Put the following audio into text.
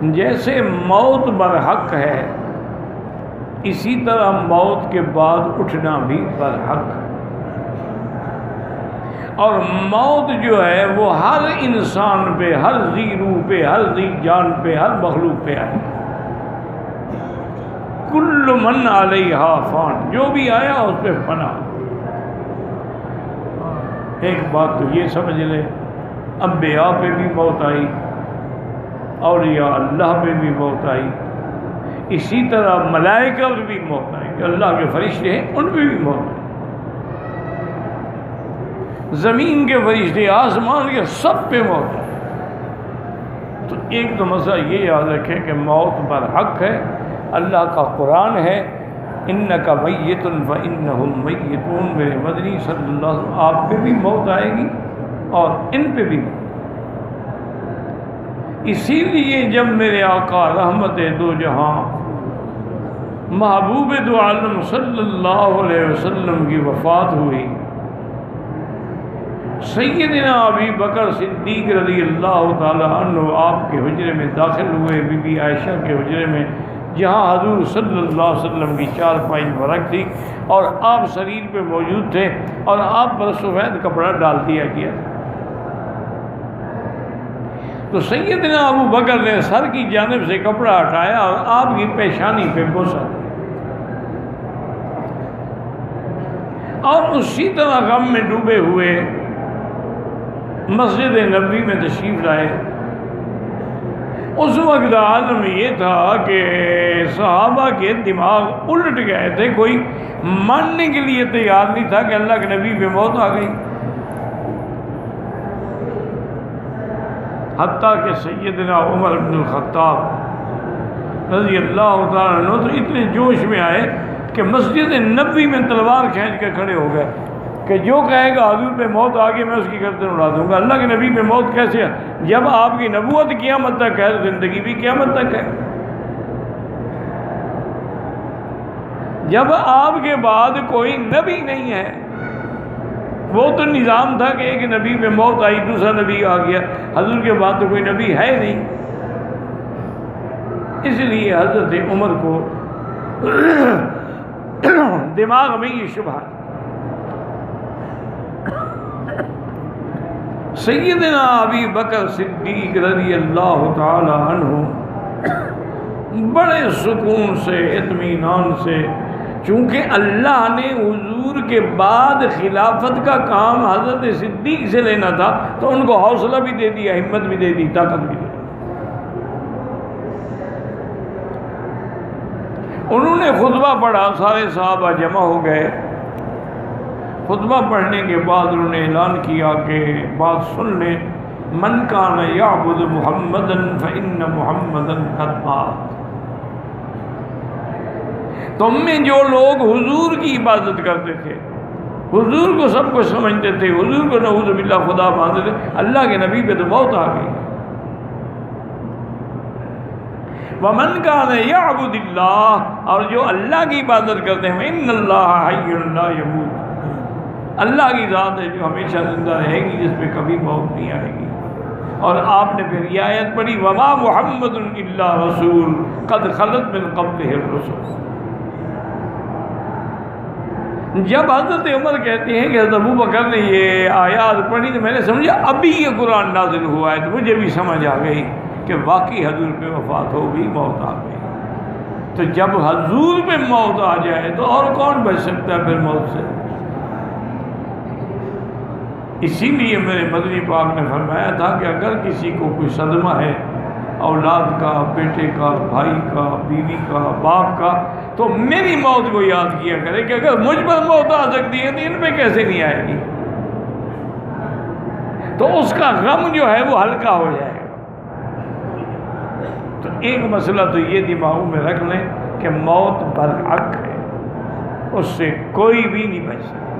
جیسے موت برحق ہے اسی طرح موت کے بعد اٹھنا بھی برحق ہے، اور موت جو ہے وہ ہر انسان پہ، ہر ذی روح پہ، ہر ذی جان پہ، ہر مخلوق پہ آئے۔ کل من علیہا فان، جو بھی آیا اس پہ فنا۔ ایک بات تو یہ سمجھ لے، انبیاء پہ بھی موت آئی، اولیاء اللہ پہ بھی موت آئی، اسی طرح ملائکہ پہ بھی موت آئی، جو اللہ کے فرشتے ہیں ان پہ بھی موت آئی، زمین کے فرشتے، آسمان کے، سب پہ موت آئی۔ تو ایک تو مسئلہ یہ یاد رکھیں کہ موت برحق ہے، اللہ کا قرآن ہے، انک میت فانہم میتون، میرے مدنی صلی اللہ علیہ وسلم آپ پہ بھی موت آئے گی اور ان پہ بھی موت۔ اسی لیے جب میرے آقا رحمت دو جہاں محبوب دو عالم صلی اللہ علیہ وسلم کی وفات ہوئی، سیدنا ابی بکر صدیق رضی اللہ تعالی عنہ آپ کے حجرے میں داخل ہوئے، بی بی عائشہ کے حجرے میں، جہاں حضور صلی اللہ علیہ وسلم کی چارپائی مبارک تھی اور آپ سریر پہ موجود تھے، اور آپ پر سفید کپڑا ڈال دیا گیا۔ تو سیدنا ابو بکر نے سر کی جانب سے کپڑا ہٹایا اور آپ کی پیشانی پہ بوسہ دیا، اور اسی طرح غم میں ڈوبے ہوئے مسجد نبوی میں تشریف لائے۔ اس وقت عالم یہ تھا کہ صحابہ کے دماغ الٹ گئے تھے، کوئی ماننے کے لیے تیار نہیں تھا کہ اللہ کے نبی پہ موت آ گئی، حتیٰ کہ سیدنا عمر بن الخطاب رضی اللہ تعالیٰ عنہ تو اتنے جوش میں آئے کہ مسجد نبوی میں تلوار کھینچ کے کھڑے ہو گئے کہ جو کہے گا حضور پہ موت آ گئی میں اس کی گردن اڑا دوں گا۔ اللہ کے نبی پہ موت کیسے ہے؟ جب آپ کی نبوت قیامت تک ہے، زندگی بھی قیامت تک ہے۔ جب آپ کے بعد کوئی نبی نہیں ہے، وہ تو نظام تھا کہ ایک نبی پہ موت آئی دوسرا نبی آ گیا، حضور کے بعد تو کوئی نبی ہے نہیں۔ اس لیے حضرت عمر کو دماغ میں یہ شبہ ہے۔ سیدنا ابی بکر صدیق رضی اللہ تعالی عنہ بڑے سکون سے، اطمینان سے، چونکہ اللہ نے حضور کے بعد خلافت کا کام حضرت صدیق سے لینا تھا، تو ان کو حوصلہ بھی دے دیا، ہمت بھی دے دی، طاقت بھی دے دی۔ انہوں نے خطبہ پڑھا، سارے صحابہ جمع ہو گئے۔ خطبہ پڑھنے کے بعد انہوں نے اعلان کیا کہ بات سن لیں، من کان یعبد محمدا فإن محمدا قد مات۔ تم میں جو لوگ حضور کی عبادت کرتے تھے، حضور کو سب کچھ سمجھتے تھے، حضور کو نعوذ باللہ خدا مانتے تھے، اللہ کے نبی پہ تو موت آ گئی۔ ومن کان یعبد اللہ، اور جو اللہ کی عبادت کرتے ہیں، ان اللہ حی لا یموت، اللہ کی ذات ہے جو ہمیشہ زندہ رہے گی، جس پہ کبھی موت نہیں آئے گی۔ اور آپ نے پھر یہ آیت پڑھی، وما محمد الا رسول قد خلت من قبلہ الرسل۔ جب حضرت عمر کہتے ہیں کہ حضرت ابو بکر نے یہ آیات پڑھی تو میں نے سمجھا ابھی یہ قرآن نازل ہوا ہے، تو مجھے بھی سمجھ آ گئی کہ واقعی حضور پہ وفات ہو گئی، موت آ گئی۔ تو جب حضور پہ موت آ جائے تو اور کون بچ سکتا ہے پھر موت سے؟ اسی لیے میرے مدنی پاک نے فرمایا تھا کہ اگر کسی کو کوئی صدمہ ہے، اولاد کا، بیٹے کا، بھائی کا، بیوی کا، باپ کا، تو میری موت کو یاد کیا کرے کہ اگر مجھ پر موت آ سکتی ہے تو ان پہ کیسے نہیں آئے گی، تو اس کا غم جو ہے وہ ہلکا ہو جائے گا۔ تو ایک مسئلہ تو یہ دماغوں میں رکھ لیں کہ موت برحق ہے، اس سے کوئی بھی نہیں بچ سکتا۔